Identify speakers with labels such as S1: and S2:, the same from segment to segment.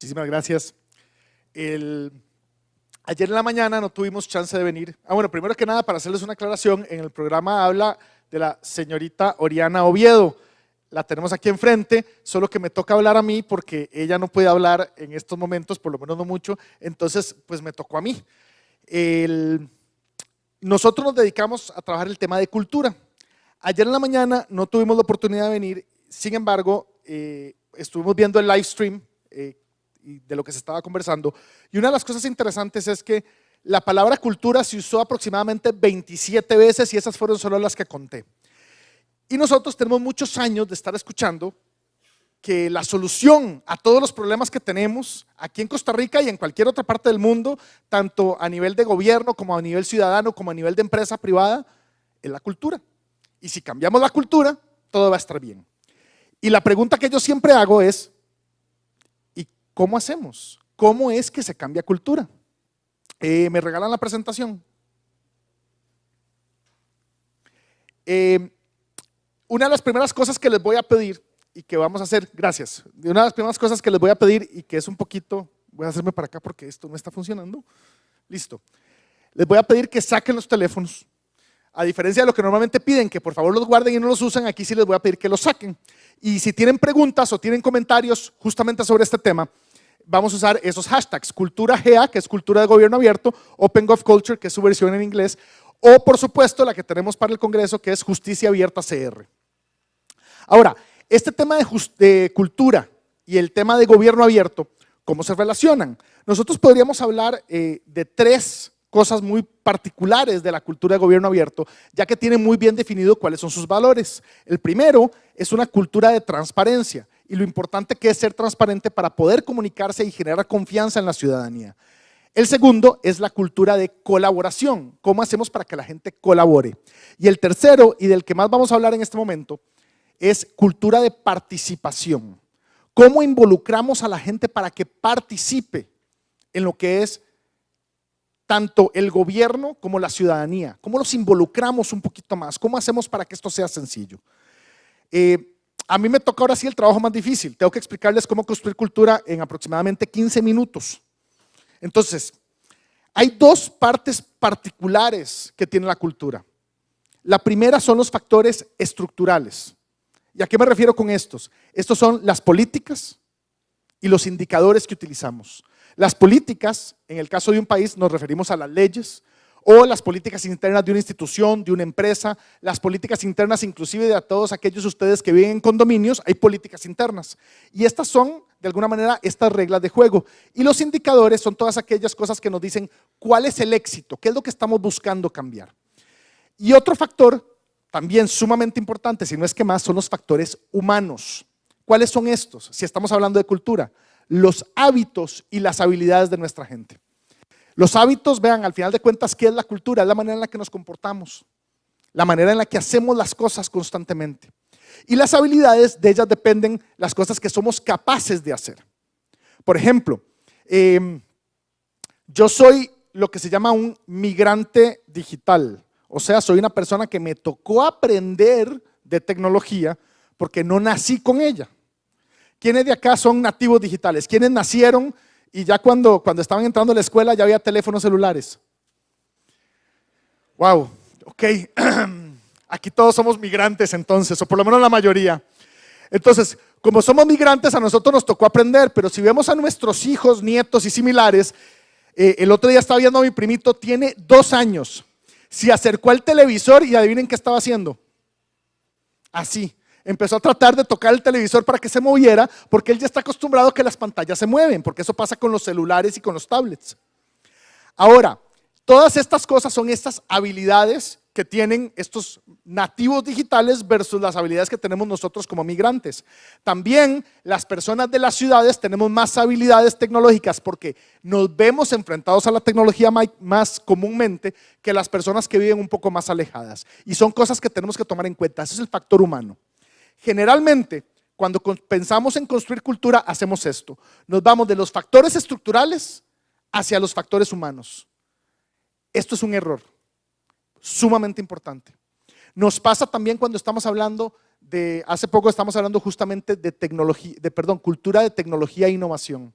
S1: Muchísimas gracias. Ayer en la mañana no tuvimos chance de venir. Bueno, primero que nada, para hacerles una aclaración, en el programa habla de la señorita Oriana Oviedo. La tenemos aquí enfrente, solo que me toca hablar a mí porque ella no puede hablar en estos momentos, por lo menos no mucho, entonces pues me tocó a mí. Nosotros nos dedicamos a trabajar el tema de cultura. Ayer en la mañana no tuvimos la oportunidad de venir, sin embargo, estuvimos viendo el live stream de lo que se estaba conversando, y una de las cosas interesantes es que la palabra cultura se usó aproximadamente 27 veces y esas fueron solo las que conté. Y nosotros tenemos muchos años de estar escuchando que la solución a todos los problemas que tenemos aquí en Costa Rica y en cualquier otra parte del mundo, tanto a nivel de gobierno como a nivel ciudadano, como a nivel de empresa privada, es la cultura. Y si cambiamos la cultura, todo va a estar bien. Y la pregunta que yo siempre hago es, ¿y cómo hacemos? ¿Cómo es que se cambia cultura? ¿Me regalan la presentación? Una de las primeras cosas que les voy a pedir y que vamos a hacer, gracias, una de las primeras cosas que les voy a pedir y que es un poquito, voy a hacerme para acá porque esto no está funcionando, listo, les voy a pedir que saquen los teléfonos, a diferencia de lo que normalmente piden, que por favor los guarden y no los usen, aquí sí les voy a pedir que los saquen. Y si tienen preguntas o tienen comentarios justamente sobre este tema, vamos a usar esos hashtags, Cultura GA, que es Cultura de Gobierno Abierto, OpenGovCulture, que es su versión en inglés, o por supuesto la que tenemos para el Congreso, que es Justicia Abierta CR. Ahora, este tema de cultura y el tema de gobierno abierto, ¿cómo se relacionan? Nosotros podríamos hablar de tres cosas muy particulares de la cultura de gobierno abierto, ya que tiene muy bien definido cuáles son sus valores. El primero es una cultura de transparencia y lo importante que es ser transparente para poder comunicarse y generar confianza en la ciudadanía. El segundo es la cultura de colaboración, cómo hacemos para que la gente colabore. Y el tercero, y del que más vamos a hablar en este momento, es cultura de participación. ¿Cómo involucramos a la gente para que participe en lo que es tanto el gobierno como la ciudadanía? ¿Cómo los involucramos un poquito más? ¿Cómo hacemos para que esto sea sencillo? A mí me toca ahora sí el trabajo más difícil. Tengo que explicarles cómo construir cultura en aproximadamente 15 minutos. Entonces, hay dos partes particulares que tiene la cultura. La primera son los factores estructurales. ¿Y a qué me refiero con estos? Estos son las políticas y los indicadores que utilizamos. Las políticas, en el caso de un país, nos referimos a las leyes o las políticas internas de una institución, de una empresa, las políticas internas inclusive de a todos aquellos de ustedes que viven en condominios, hay políticas internas. Y estas son, de alguna manera, estas reglas de juego. Y los indicadores son todas aquellas cosas que nos dicen cuál es el éxito, qué es lo que estamos buscando cambiar. Y otro factor también sumamente importante, si no es que más, son los factores humanos. ¿Cuáles son estos? Si estamos hablando de cultura, los hábitos y las habilidades de nuestra gente. Los hábitos, vean, al final de cuentas, ¿qué es la cultura? Es la manera en la que nos comportamos, la manera en la que hacemos las cosas constantemente. Y las habilidades, de ellas dependen las cosas que somos capaces de hacer. Por ejemplo, yo soy lo que se llama un migrante digital. O sea, soy una persona que me tocó aprender de tecnología porque no nací con ella. ¿Quiénes de acá son nativos digitales? ¿Quiénes nacieron y ya cuando estaban entrando a la escuela ya había teléfonos celulares? Wow, ok. Aquí todos somos migrantes entonces, o por lo menos la mayoría. Entonces, como somos migrantes, a nosotros nos tocó aprender, pero si vemos a nuestros hijos, nietos y similares, el otro día estaba viendo a mi primito, tiene 2 años. Se acercó al televisor y adivinen qué estaba haciendo. Así. Empezó a tratar de tocar el televisor para que se moviera, porque él ya está acostumbrado a que las pantallas se mueven, porque eso pasa con los celulares y con los tablets. Ahora, todas estas cosas son estas habilidades que tienen estos nativos digitales versus las habilidades que tenemos nosotros como migrantes. También las personas de las ciudades tenemos más habilidades tecnológicas porque nos vemos enfrentados a la tecnología más comúnmente que las personas que viven un poco más alejadas. Y son cosas que tenemos que tomar en cuenta. Ese es el factor humano. Generalmente, cuando pensamos en construir cultura, hacemos esto. Nos vamos de los factores estructurales hacia los factores humanos. Esto es un error sumamente importante. Nos pasa también cuando estamos hablando hace poco estamos hablando justamente de cultura de tecnología e innovación.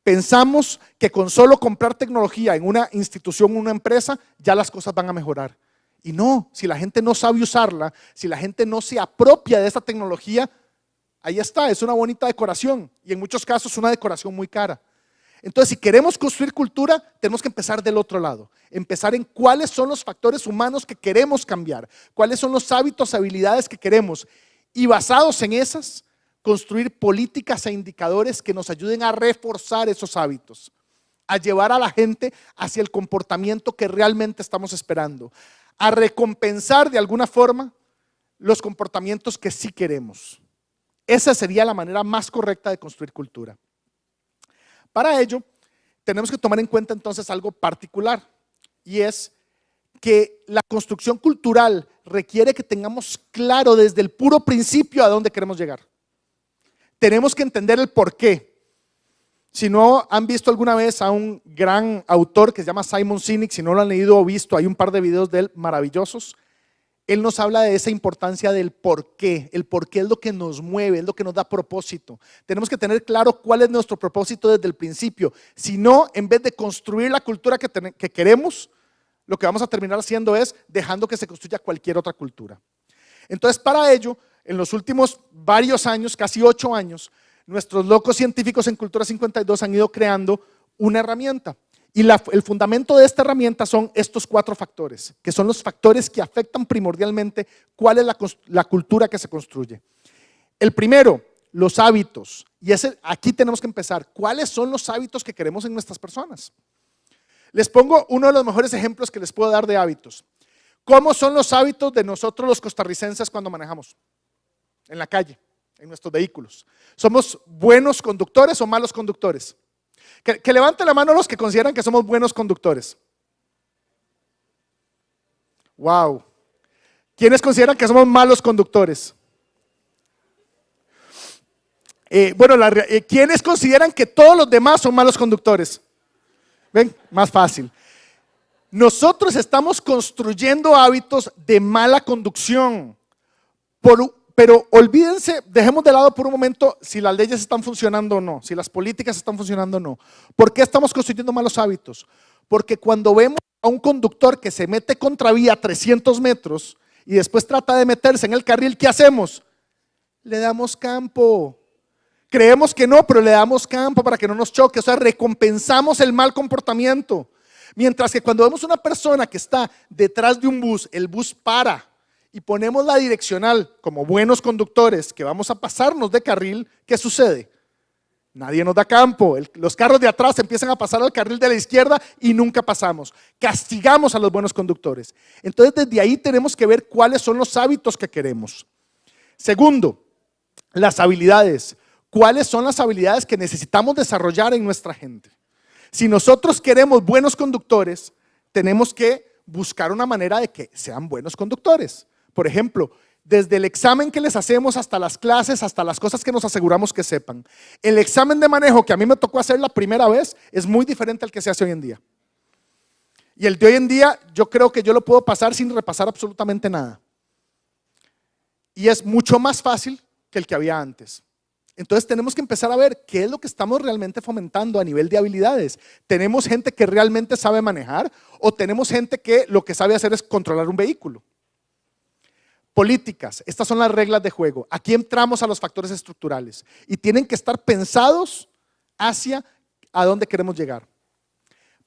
S1: Pensamos que con solo comprar tecnología en una institución, una empresa, ya las cosas van a mejorar. Y no, si la gente no sabe usarla, si la gente no se apropia de esta tecnología, ahí está, es una bonita decoración y en muchos casos una decoración muy cara. Entonces, si queremos construir cultura, tenemos que empezar del otro lado. Empezar en cuáles son los factores humanos que queremos cambiar, cuáles son los hábitos, habilidades que queremos. Y basados en esas, construir políticas e indicadores que nos ayuden a reforzar esos hábitos, a llevar a la gente hacia el comportamiento que realmente estamos esperando, a recompensar de alguna forma los comportamientos que sí queremos. Esa sería la manera más correcta de construir cultura. Para ello, tenemos que tomar en cuenta entonces algo particular, y es que la construcción cultural requiere que tengamos claro desde el puro principio a dónde queremos llegar. Tenemos que entender el por qué. Si no han visto alguna vez a un gran autor que se llama Simon Sinek, si no lo han leído o visto, hay un par de videos de él maravillosos. Él nos habla de esa importancia del por qué. El por qué es lo que nos mueve, es lo que nos da propósito. Tenemos que tener claro cuál es nuestro propósito desde el principio. Si no, en vez de construir la cultura que queremos, lo que vamos a terminar haciendo es dejando que se construya cualquier otra cultura. Entonces, para ello, en los últimos varios años, casi 8 años, nuestros locos científicos en Cultura 52 han ido creando una herramienta. Y el fundamento de esta herramienta son estos 4 factores, que son los factores que afectan primordialmente cuál es la cultura que se construye. El primero, los hábitos. Y aquí tenemos que empezar. ¿Cuáles son los hábitos que queremos en nuestras personas? Les pongo uno de los mejores ejemplos que les puedo dar de hábitos. ¿Cómo son los hábitos de nosotros los costarricenses cuando manejamos? En la calle, en nuestros vehículos. ¿Somos buenos conductores o malos conductores? Que levanten la mano los que consideran que somos buenos conductores. Wow. ¿Quiénes consideran que somos malos conductores? ¿Quiénes consideran que todos los demás son malos conductores? ¿Ven? Más fácil. Nosotros estamos construyendo hábitos de mala conducción. Pero olvídense, dejemos de lado por un momento si las leyes están funcionando o no, si las políticas están funcionando o no. ¿Por qué estamos construyendo malos hábitos? Porque cuando vemos a un conductor que se mete contravía a 300 metros y después trata de meterse en el carril, ¿qué hacemos? Le damos campo. Creemos que no, pero le damos campo para que no nos choque. O sea, recompensamos el mal comportamiento. Mientras que cuando vemos una persona que está detrás de un bus, el bus para y ponemos la direccional como buenos conductores que vamos a pasarnos de carril, ¿qué sucede? Nadie nos da campo. Los carros de atrás empiezan a pasar al carril de la izquierda y nunca pasamos. Castigamos a los buenos conductores. Entonces, desde ahí tenemos que ver cuáles son los hábitos que queremos. Segundo, las habilidades. ¿Cuáles son las habilidades que necesitamos desarrollar en nuestra gente? Si nosotros queremos buenos conductores, tenemos que buscar una manera de que sean buenos conductores. Por ejemplo, desde el examen que les hacemos hasta las clases, hasta las cosas que nos aseguramos que sepan. El examen de manejo que a mí me tocó hacer la primera vez es muy diferente al que se hace hoy en día. Y el de hoy en día yo creo que yo lo puedo pasar sin repasar absolutamente nada. Y es mucho más fácil que el que había antes. Entonces tenemos que empezar a ver qué es lo que estamos realmente fomentando a nivel de habilidades. ¿Tenemos gente que realmente sabe manejar o tenemos gente que lo que sabe hacer es controlar un vehículo? Políticas, estas son las reglas de juego. Aquí entramos a los factores estructurales y tienen que estar pensados hacia a dónde queremos llegar.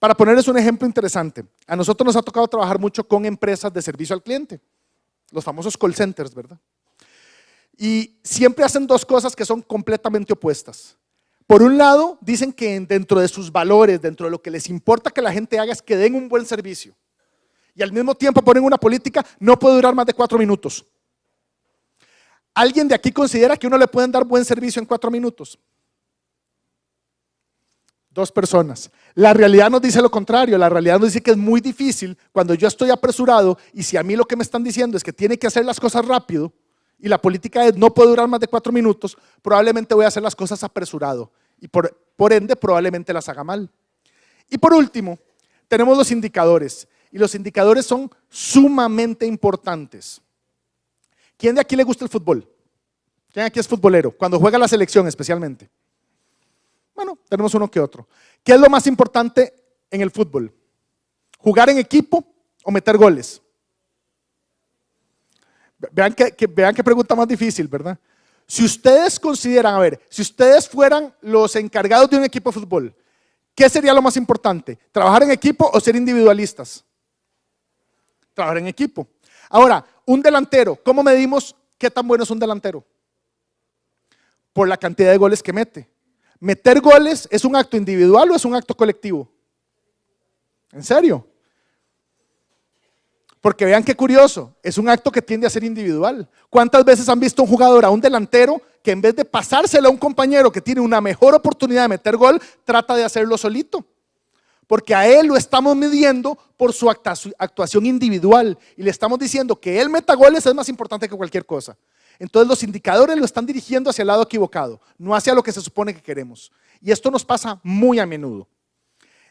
S1: Para ponerles un ejemplo interesante, a nosotros nos ha tocado trabajar mucho con empresas de servicio al cliente, los famosos call centers, ¿verdad? Y siempre hacen 2 cosas que son completamente opuestas. Por un lado, dicen que dentro de sus valores, dentro de lo que les importa que la gente haga es que den un buen servicio. Y al mismo tiempo ponen una política, no puede durar más de 4 minutos. ¿Alguien de aquí considera que uno le pueden dar buen servicio en 4 minutos? 2 personas. La realidad nos dice lo contrario, la realidad nos dice que es muy difícil cuando yo estoy apresurado y si a mí lo que me están diciendo es que tiene que hacer las cosas rápido y la política es no puede durar más de 4 minutos, probablemente voy a hacer las cosas apresurado y por ende probablemente las haga mal. Y por último, tenemos los indicadores. Y los indicadores son sumamente importantes. ¿Quién de aquí le gusta el fútbol? ¿Quién aquí es futbolero? Cuando juega la selección especialmente. Bueno, tenemos uno que otro. ¿Qué es lo más importante en el fútbol? ¿Jugar en equipo o meter goles? Vean qué pregunta más difícil, ¿verdad? Si ustedes consideran, a ver, si ustedes fueran los encargados de un equipo de fútbol, ¿qué sería lo más importante? ¿Trabajar en equipo o ser individualistas? Trabajar en equipo. Ahora, un delantero, ¿cómo medimos qué tan bueno es un delantero? Por la cantidad de goles que mete. ¿Meter goles es un acto individual o es un acto colectivo? ¿En serio? Porque vean qué curioso, es un acto que tiende a ser individual. ¿Cuántas veces han visto un jugador, a un delantero, que en vez de pasárselo a un compañero que tiene una mejor oportunidad de meter gol, trata de hacerlo solito? Porque a él lo estamos midiendo por su actuación individual y le estamos diciendo que él meta goles es más importante que cualquier cosa. Entonces los indicadores lo están dirigiendo hacia el lado equivocado, no hacia lo que se supone que queremos. Y esto nos pasa muy a menudo.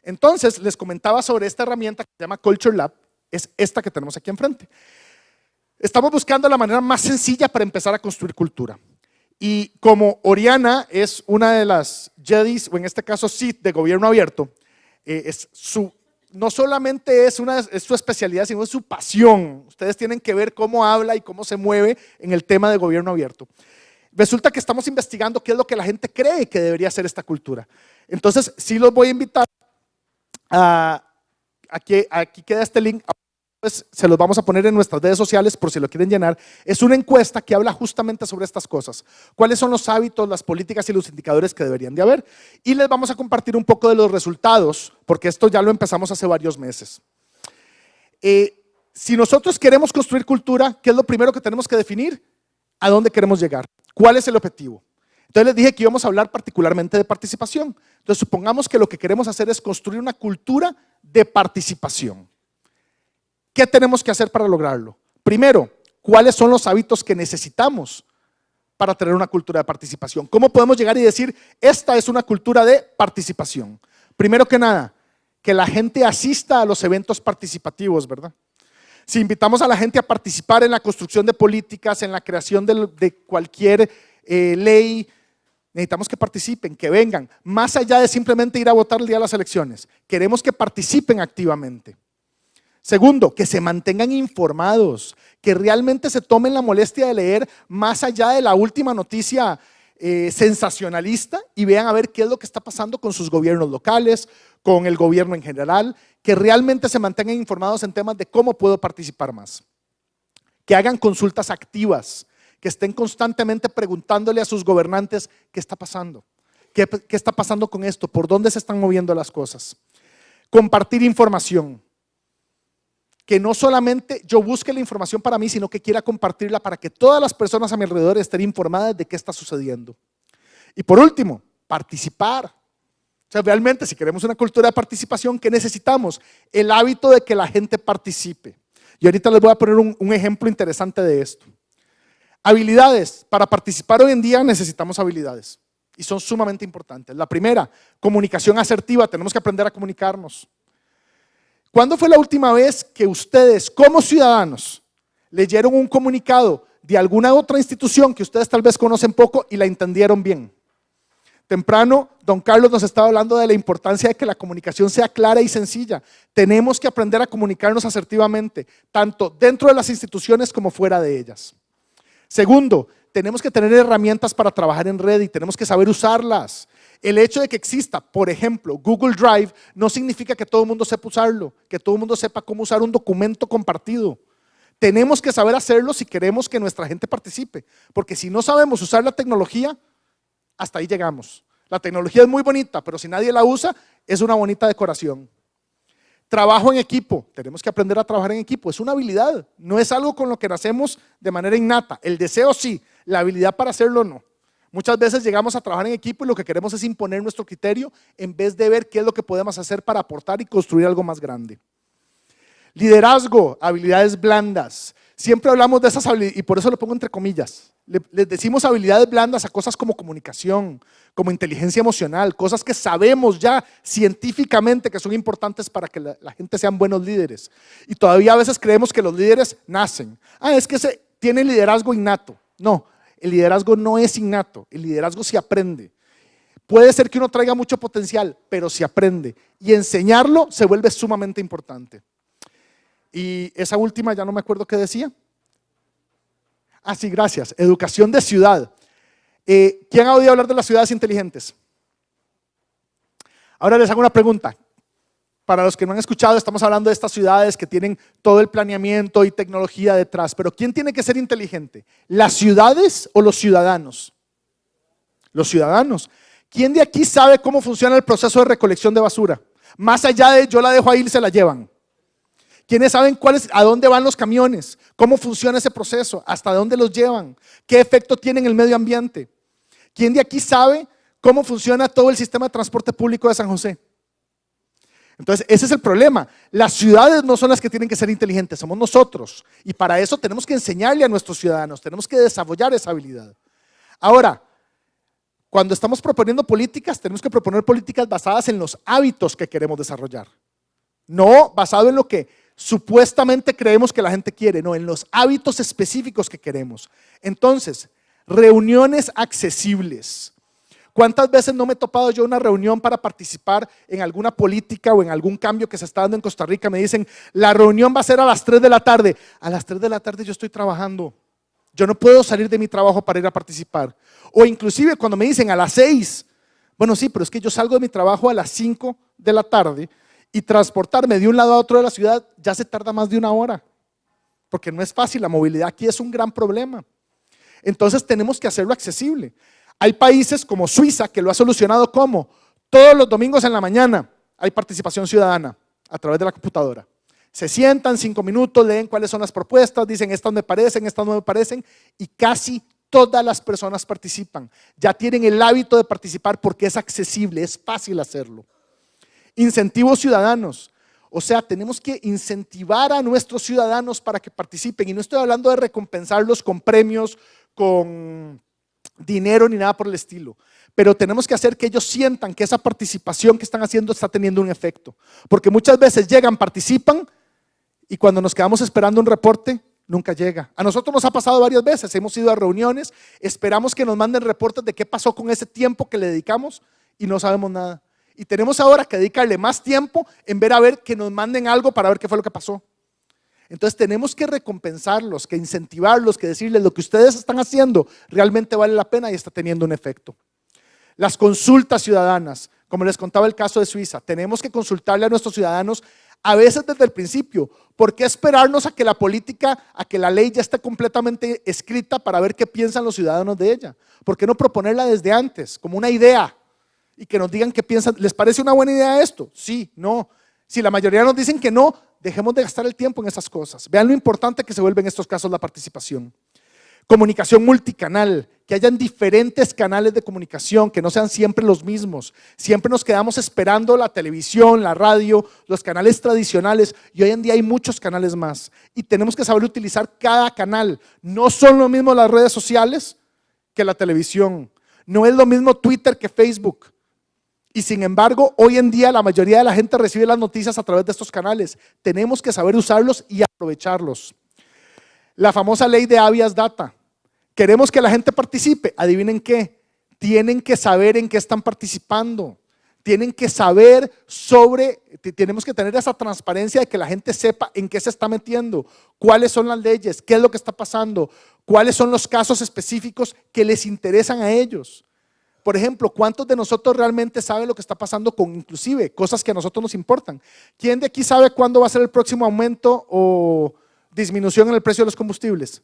S1: Entonces les comentaba sobre esta herramienta que se llama Culture Lab, es esta que tenemos aquí enfrente. Estamos buscando la manera más sencilla para empezar a construir cultura. Y como Oriana es una de las Jedis, o en este caso Sith de gobierno abierto, no solamente es su especialidad, sino es su pasión. Ustedes tienen que ver cómo habla y cómo se mueve en el tema de gobierno abierto. Resulta que estamos investigando qué es lo que la gente cree que debería ser esta cultura. Entonces, sí los voy a invitar a aquí queda este link, pues se los vamos a poner en nuestras redes sociales por si lo quieren llenar. Es una encuesta que habla justamente sobre estas cosas. ¿Cuáles son los hábitos, las políticas y los indicadores que deberían de haber? Y les vamos a compartir un poco de los resultados, porque esto ya lo empezamos hace varios meses. Si nosotros queremos construir cultura, ¿qué es lo primero que tenemos que definir? ¿A dónde queremos llegar? ¿Cuál es el objetivo? Entonces les dije que íbamos a hablar particularmente de participación. Entonces supongamos que lo que queremos hacer es construir una cultura de participación. ¿Qué tenemos que hacer para lograrlo? Primero, ¿cuáles son los hábitos que necesitamos para tener una cultura de participación? ¿Cómo podemos llegar y decir, esta es una cultura de participación? Primero que nada, que la gente asista a los eventos participativos, ¿verdad? Si invitamos a la gente a participar en la construcción de políticas, en la creación de cualquier ley, necesitamos que participen, que vengan, más allá de simplemente ir a votar el día de las elecciones. Queremos que participen activamente. Segundo, que se mantengan informados, que realmente se tomen la molestia de leer más allá de la última noticia sensacionalista y vean a ver qué es lo que está pasando con sus gobiernos locales, con el gobierno en general, que realmente se mantengan informados en temas de cómo puedo participar más. Que hagan consultas activas, que estén constantemente preguntándole a sus gobernantes qué está pasando, qué está pasando con esto, por dónde se están moviendo las cosas. Compartir información. Que no solamente yo busque la información para mí, sino que quiera compartirla para que todas las personas a mi alrededor estén informadas de qué está sucediendo. Y por último, participar. O sea, realmente si queremos una cultura de participación, ¿qué necesitamos? El hábito de que la gente participe. Y ahorita les voy a poner un ejemplo interesante de esto. Habilidades. Para participar hoy en día necesitamos habilidades y son sumamente importantes. La primera, comunicación asertiva. Tenemos que aprender a comunicarnos. ¿Cuándo fue la última vez que ustedes, como ciudadanos, leyeron un comunicado de alguna otra institución que ustedes tal vez conocen poco y la entendieron bien? Temprano, don Carlos nos estaba hablando de la importancia de que la comunicación sea clara y sencilla. Tenemos que aprender a comunicarnos asertivamente, tanto dentro de las instituciones como fuera de ellas. Segundo, tenemos que tener herramientas para trabajar en red y tenemos que saber usarlas. El hecho de que exista, por ejemplo, Google Drive, no significa que todo el mundo sepa usarlo, que todo el mundo sepa cómo usar un documento compartido. Tenemos que saber hacerlo si queremos que nuestra gente participe, porque si no sabemos usar la tecnología, hasta ahí llegamos. La tecnología es muy bonita, pero si nadie la usa, es una bonita decoración. Trabajo en equipo, tenemos que aprender a trabajar en equipo, es una habilidad, no es algo con lo que nacemos de manera innata. El deseo sí, la habilidad para hacerlo no. Muchas veces llegamos a trabajar en equipo y lo que queremos es imponer nuestro criterio en vez de ver qué es lo que podemos hacer para aportar y construir algo más grande. Liderazgo, habilidades blandas. Siempre hablamos de esas habilidades y por eso lo pongo entre comillas. Les decimos habilidades blandas a cosas como comunicación, como inteligencia emocional, cosas que sabemos ya científicamente que son importantes para que la gente sean buenos líderes. Y todavía a veces creemos que los líderes nacen. Es que tiene liderazgo innato. No. El liderazgo no es innato, el liderazgo se aprende. Puede ser que uno traiga mucho potencial, pero se aprende. Y enseñarlo se vuelve sumamente importante. Y esa última, ya no me acuerdo qué decía. Ah, sí, gracias. Educación de ciudad. ¿Quién ha oído hablar de las ciudades inteligentes? Ahora les hago una pregunta. Para los que no han escuchado, estamos hablando de estas ciudades que tienen todo el planeamiento y tecnología detrás. Pero ¿quién tiene que ser inteligente? ¿Las ciudades o los ciudadanos? Los ciudadanos. ¿Quién de aquí sabe cómo funciona el proceso de recolección de basura? Más allá de yo la dejo ahí y se la llevan. ¿Quiénes saben a dónde van los camiones? ¿Cómo funciona ese proceso? ¿Hasta dónde los llevan? ¿Qué efecto tiene en el medio ambiente? ¿Quién de aquí sabe cómo funciona todo el sistema de transporte público de San José? Entonces, ese es el problema. Las ciudades no son las que tienen que ser inteligentes, somos nosotros. Y para eso tenemos que enseñarle a nuestros ciudadanos, tenemos que desarrollar esa habilidad. Ahora, cuando estamos proponiendo políticas, tenemos que proponer políticas basadas en los hábitos que queremos desarrollar. No basado en lo que supuestamente creemos que la gente quiere, no, en los hábitos específicos que queremos. Entonces, reuniones accesibles. ¿Cuántas veces no me he topado yo una reunión para participar en alguna política o en algún cambio que se está dando en Costa Rica? Me dicen, la reunión va a ser a las 3 de la tarde. A las 3 de la tarde yo estoy trabajando. Yo no puedo salir de mi trabajo para ir a participar. O inclusive cuando me dicen a las 6. Bueno, sí, pero es que yo salgo de mi trabajo a las 5 de la tarde y transportarme de un lado a otro de la ciudad ya se tarda más de una hora. Porque no es fácil, la movilidad aquí es un gran problema. Entonces tenemos que hacerlo accesible. Hay países como Suiza que lo ha solucionado como todos los domingos en la mañana hay participación ciudadana a través de la computadora. Se sientan 5 minutos, leen cuáles son las propuestas, dicen estas me parecen, estas no me parecen y casi todas las personas participan. Ya tienen el hábito de participar porque es accesible, es fácil hacerlo. Incentivos ciudadanos. O sea, tenemos que incentivar a nuestros ciudadanos para que participen y no estoy hablando de recompensarlos con premios, con dinero ni nada por el estilo, pero tenemos que hacer que ellos sientan que esa participación que están haciendo está teniendo un efecto, porque muchas veces llegan, participan y cuando nos quedamos esperando un reporte, nunca llega. A nosotros nos ha pasado varias veces, hemos ido a reuniones, esperamos que nos manden reportes de qué pasó con ese tiempo que le dedicamos y no sabemos nada. Y tenemos ahora que dedicarle más tiempo en ver a ver que nos manden algo para ver qué fue lo que pasó. Entonces tenemos que recompensarlos, que incentivarlos, que decirles lo que ustedes están haciendo realmente vale la pena y está teniendo un efecto. Las consultas ciudadanas, como les contaba el caso de Suiza, tenemos que consultarle a nuestros ciudadanos a veces desde el principio. ¿Por qué esperarnos a que la política, a que la ley ya esté completamente escrita para ver qué piensan los ciudadanos de ella? ¿Por qué no proponerla desde antes, como una idea? Y que nos digan qué piensan. ¿Les parece una buena idea esto? Sí, no. Si la mayoría nos dicen que no, dejemos de gastar el tiempo en esas cosas. Vean lo importante que se vuelve en estos casos la participación. Comunicación multicanal, que hayan diferentes canales de comunicación, que no sean siempre los mismos. Siempre nos quedamos esperando la televisión, la radio, los canales tradicionales y hoy en día hay muchos canales más. Y tenemos que saber utilizar cada canal. No son lo mismo las redes sociales que la televisión. No es lo mismo Twitter que Facebook. Y sin embargo, hoy en día la mayoría de la gente recibe las noticias a través de estos canales. Tenemos que saber usarlos y aprovecharlos. La famosa ley de habeas data. Queremos que la gente participe. ¿Adivinen qué? Tienen que saber en qué están participando. Tienen que saber tenemos que tener esa transparencia de que la gente sepa en qué se está metiendo, cuáles son las leyes, qué es lo que está pasando, cuáles son los casos específicos que les interesan a ellos. Por ejemplo, ¿cuántos de nosotros realmente saben lo que está pasando con inclusive cosas que a nosotros nos importan? ¿Quién de aquí sabe cuándo va a ser el próximo aumento o disminución en el precio de los combustibles?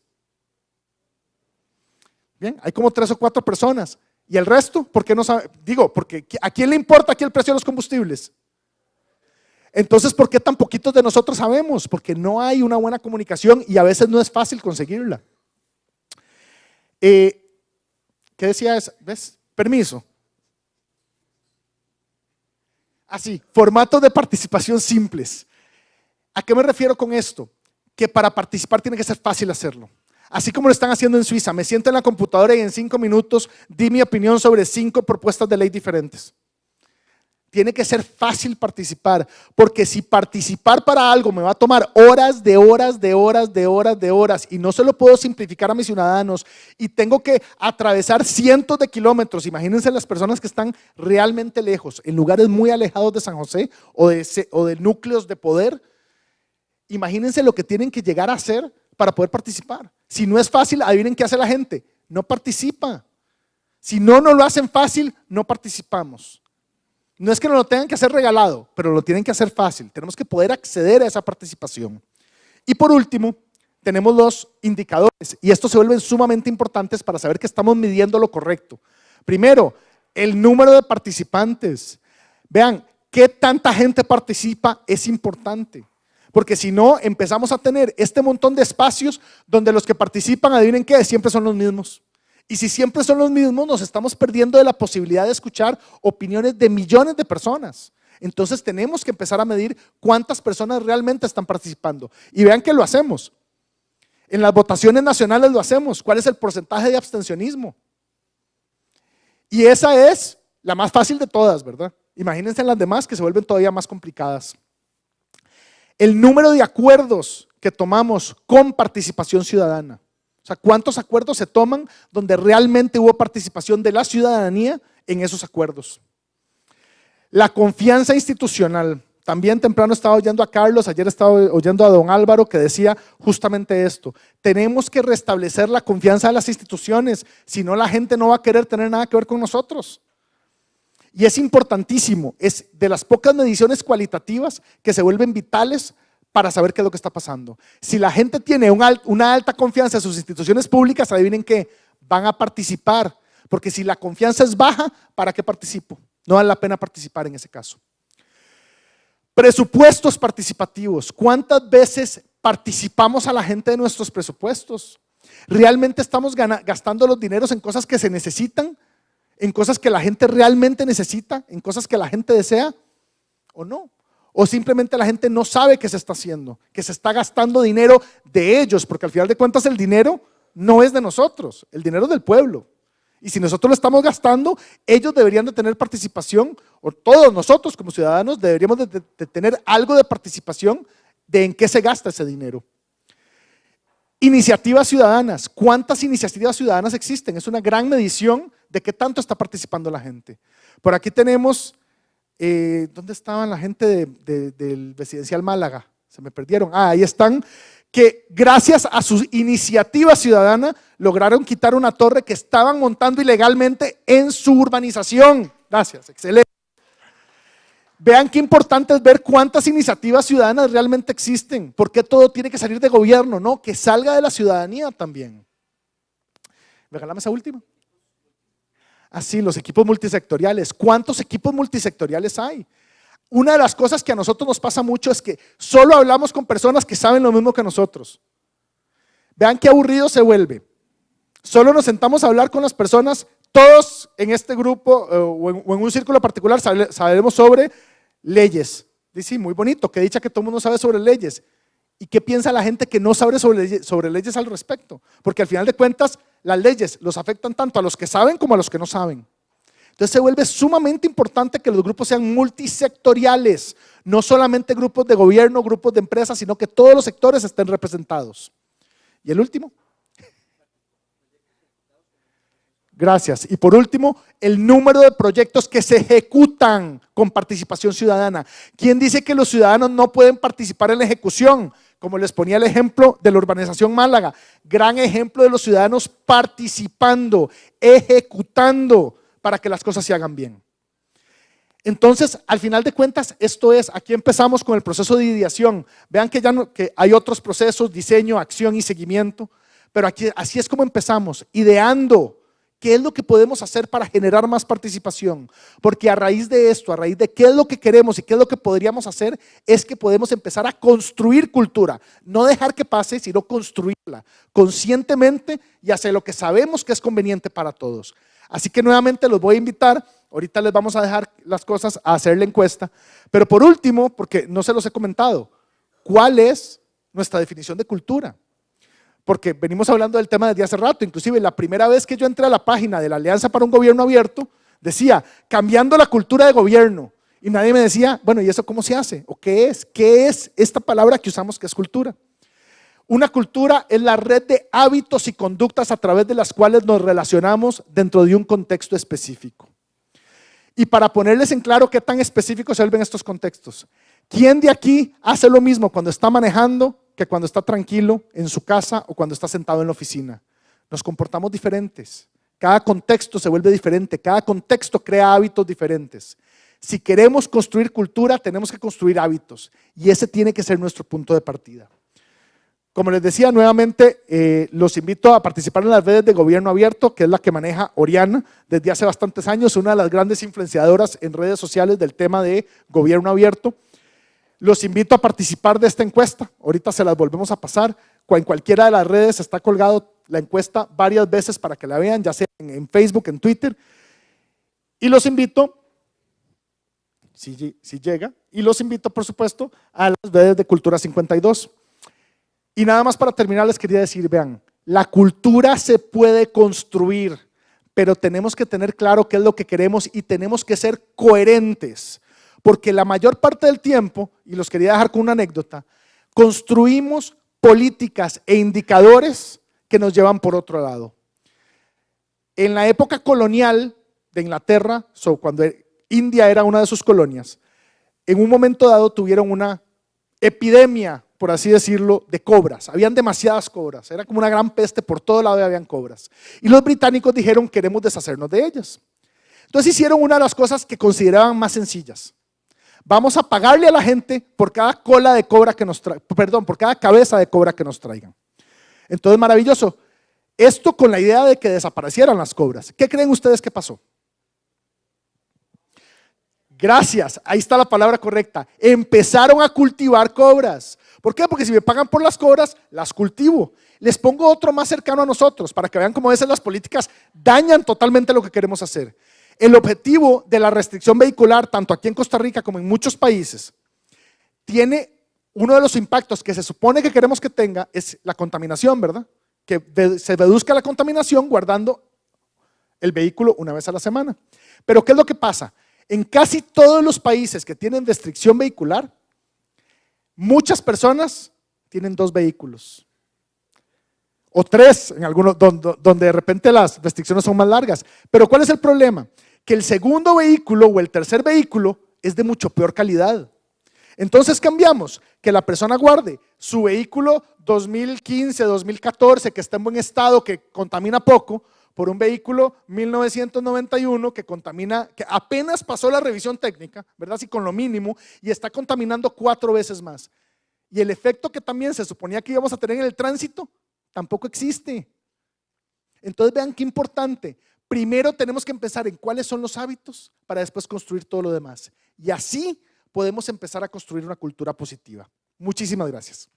S1: Bien, hay como 3 o 4 personas. ¿Y el resto? ¿Por qué no sabe? Digo, porque ¿a quién le importa aquí el precio de los combustibles? Entonces, ¿por qué tan poquitos de nosotros sabemos? Porque no hay una buena comunicación y a veces no es fácil conseguirla. ¿Qué decía esa? ¿Ves? Permiso. Así, formatos de participación simples. ¿A qué me refiero con esto? Que para participar tiene que ser fácil hacerlo. Así como lo están haciendo en Suiza, me siento en la computadora y en 5 minutos di mi opinión sobre 5 propuestas de ley diferentes. tiene que ser fácil participar, porque si participar para algo me va a tomar horas de horas de horas de horas de horas y no se lo puedo simplificar a mis ciudadanos y tengo que atravesar cientos de kilómetros, imagínense las personas que están realmente lejos, en lugares muy alejados de San José o de núcleos de poder, imagínense lo que tienen que llegar a hacer para poder participar. Si no es fácil, adivinen qué hace la gente, no participa. Si no nos lo hacen fácil, no participamos. No es que nos lo tengan que hacer regalado, pero lo tienen que hacer fácil. Tenemos que poder acceder a esa participación. Y por último, tenemos los indicadores y estos se vuelven sumamente importantes para saber que estamos midiendo lo correcto. Primero, el número de participantes. Vean, qué tanta gente participa es importante, porque si no, empezamos a tener este montón de espacios donde los que participan, adivinen qué, siempre son los mismos. Y si siempre son los mismos, nos estamos perdiendo de la posibilidad de escuchar opiniones de millones de personas. Entonces tenemos que empezar a medir cuántas personas realmente están participando. Y vean que lo hacemos. En las votaciones nacionales lo hacemos. ¿Cuál es el porcentaje de abstencionismo? Y esa es la más fácil de todas, ¿verdad? Imagínense en las demás que se vuelven todavía más complicadas. El número de acuerdos que tomamos con participación ciudadana. O sea, ¿cuántos acuerdos se toman donde realmente hubo participación de la ciudadanía en esos acuerdos? La confianza institucional. También temprano estaba oyendo a Carlos, ayer estaba oyendo a don Álvaro que decía justamente esto. Tenemos que restablecer la confianza de las instituciones, si no la gente no va a querer tener nada que ver con nosotros. Y es importantísimo, es de las pocas mediciones cualitativas que se vuelven vitales para saber qué es lo que está pasando. Si la gente tiene una alta confianza en sus instituciones públicas, adivinen qué, van a participar, porque si la confianza es baja, ¿para qué participo? No vale la pena participar en ese caso. Presupuestos participativos. ¿Cuántas veces participamos a la gente de nuestros presupuestos? ¿Realmente estamos gastando los dineros en cosas que se necesitan? ¿En cosas que la gente realmente necesita? ¿En cosas que la gente desea? ¿O no? O simplemente la gente no sabe qué se está haciendo, que se está gastando dinero de ellos, porque al final de cuentas el dinero no es de nosotros, el dinero es del pueblo. Y si nosotros lo estamos gastando, ellos deberían de tener participación, o todos nosotros como ciudadanos deberíamos de tener algo de participación de en qué se gasta ese dinero. Iniciativas ciudadanas. ¿Cuántas iniciativas ciudadanas existen? Es una gran medición de qué tanto está participando la gente. Por aquí tenemos, ¿dónde estaban la gente del Residencial Málaga? Se me perdieron. Ahí están, que gracias a su iniciativa ciudadana lograron quitar una torre que estaban montando ilegalmente en su urbanización. Gracias, excelente. Vean qué importante es ver cuántas iniciativas ciudadanas realmente existen. ¿Por qué todo tiene que salir de gobierno? No, que salga de la ciudadanía también. Regálame esa última. Así, los equipos multisectoriales. ¿Cuántos equipos multisectoriales hay? Una de las cosas que a nosotros nos pasa mucho es que solo hablamos con personas que saben lo mismo que nosotros. Vean qué aburrido se vuelve. Solo nos sentamos a hablar con las personas, todos en este grupo o en un círculo particular sabemos sobre leyes. Dice, muy bonito, qué dicha que todo el mundo sabe sobre leyes. ¿Y qué piensa la gente que no sabe sobre leyes al respecto? Porque al final de cuentas, las leyes los afectan tanto a los que saben como a los que no saben. Entonces se vuelve sumamente importante que los grupos sean multisectoriales, no solamente grupos de gobierno, grupos de empresas, sino que todos los sectores estén representados. Y el último. Gracias. Y por último, el número de proyectos que se ejecutan con participación ciudadana. ¿Quién dice que los ciudadanos no pueden participar en la ejecución? Como les ponía el ejemplo de la urbanización Málaga, gran ejemplo de los ciudadanos participando, ejecutando para que las cosas se hagan bien. Entonces, al final de cuentas, esto es, aquí empezamos con el proceso de ideación. Vean que ya que hay otros procesos, diseño, acción y seguimiento, pero aquí así es como empezamos, ideando. ¿Qué es lo que podemos hacer para generar más participación? Porque a raíz de esto, a raíz de qué es lo que queremos y qué es lo que podríamos hacer, es que podemos empezar a construir cultura. No dejar que pase, sino construirla conscientemente y hacer lo que sabemos que es conveniente para todos. Así que nuevamente los voy a invitar, ahorita les vamos a dejar las cosas a hacer la encuesta. Pero por último, porque no se los he comentado, ¿cuál es nuestra definición de cultura? Porque venimos hablando del tema desde hace rato, inclusive la primera vez que yo entré a la página de la Alianza para un Gobierno Abierto, decía, cambiando la cultura de gobierno. Y nadie me decía, bueno, ¿y eso cómo se hace? ¿O qué es? ¿Qué es esta palabra que usamos que es cultura? Una cultura es la red de hábitos y conductas a través de las cuales nos relacionamos dentro de un contexto específico. Y para ponerles en claro qué tan específicos se vuelven estos contextos, ¿quién de aquí hace lo mismo cuando está manejando que cuando está tranquilo en su casa o cuando está sentado en la oficina? Nos comportamos diferentes. Cada contexto se vuelve diferente, cada contexto crea hábitos diferentes. Si queremos construir cultura, tenemos que construir hábitos y ese tiene que ser nuestro punto de partida. Como les decía nuevamente, los invito a participar en las redes de Gobierno Abierto, que es la que maneja Oriana desde hace bastantes años, una de las grandes influenciadoras en redes sociales del tema de Gobierno Abierto. Los invito a participar de esta encuesta, ahorita se las volvemos a pasar, en cualquiera de las redes está colgado la encuesta varias veces para que la vean, ya sea en Facebook, en Twitter, y los invito, si llega, y los invito por supuesto a las redes de Cultura 52. Y nada más para terminar les quería decir, vean, la cultura se puede construir, pero tenemos que tener claro qué es lo que queremos y tenemos que ser coherentes, porque la mayor parte del tiempo, y los quería dejar con una anécdota, construimos políticas e indicadores que nos llevan por otro lado. En la época colonial de Inglaterra, cuando India era una de sus colonias, en un momento dado tuvieron una epidemia, por así decirlo, de cobras. Habían demasiadas cobras, era como una gran peste, por todo lado habían cobras. Y los británicos dijeron, queremos deshacernos de ellas. Entonces hicieron una de las cosas que consideraban más sencillas. Vamos a pagarle a la gente por cada cola de cobra que nos traigan, perdón, por cada cabeza de cobra que nos traigan. Entonces, maravilloso. Esto con la idea de que desaparecieran las cobras. ¿Qué creen ustedes que pasó? Gracias, ahí está la palabra correcta. Empezaron a cultivar cobras. ¿Por qué? Porque si me pagan por las cobras, las cultivo. Les pongo otro más cercano a nosotros para que vean cómo a veces las políticas dañan totalmente lo que queremos hacer. El objetivo de la restricción vehicular, tanto aquí en Costa Rica como en muchos países, tiene uno de los impactos que se supone que queremos que tenga es la contaminación, ¿verdad? Que se reduzca la contaminación guardando el vehículo una vez a la semana. Pero ¿qué es lo que pasa? En casi todos los países que tienen restricción vehicular, muchas personas tienen 2 vehículos o 3 en algunos donde de repente las restricciones son más largas. Pero ¿cuál es el problema? Que el segundo vehículo o el tercer vehículo es de mucho peor calidad. Entonces cambiamos, que la persona guarde su vehículo 2015, 2014 que está en buen estado, que contamina poco, por un vehículo 1991 que contamina, que apenas pasó la revisión técnica, ¿verdad? Así con lo mínimo, y está contaminando 4 veces más. Y el efecto que también se suponía que íbamos a tener en el tránsito, tampoco existe. Entonces vean qué importante. Primero tenemos que empezar en cuáles son los hábitos para después construir todo lo demás. Y así podemos empezar a construir una cultura positiva. Muchísimas gracias.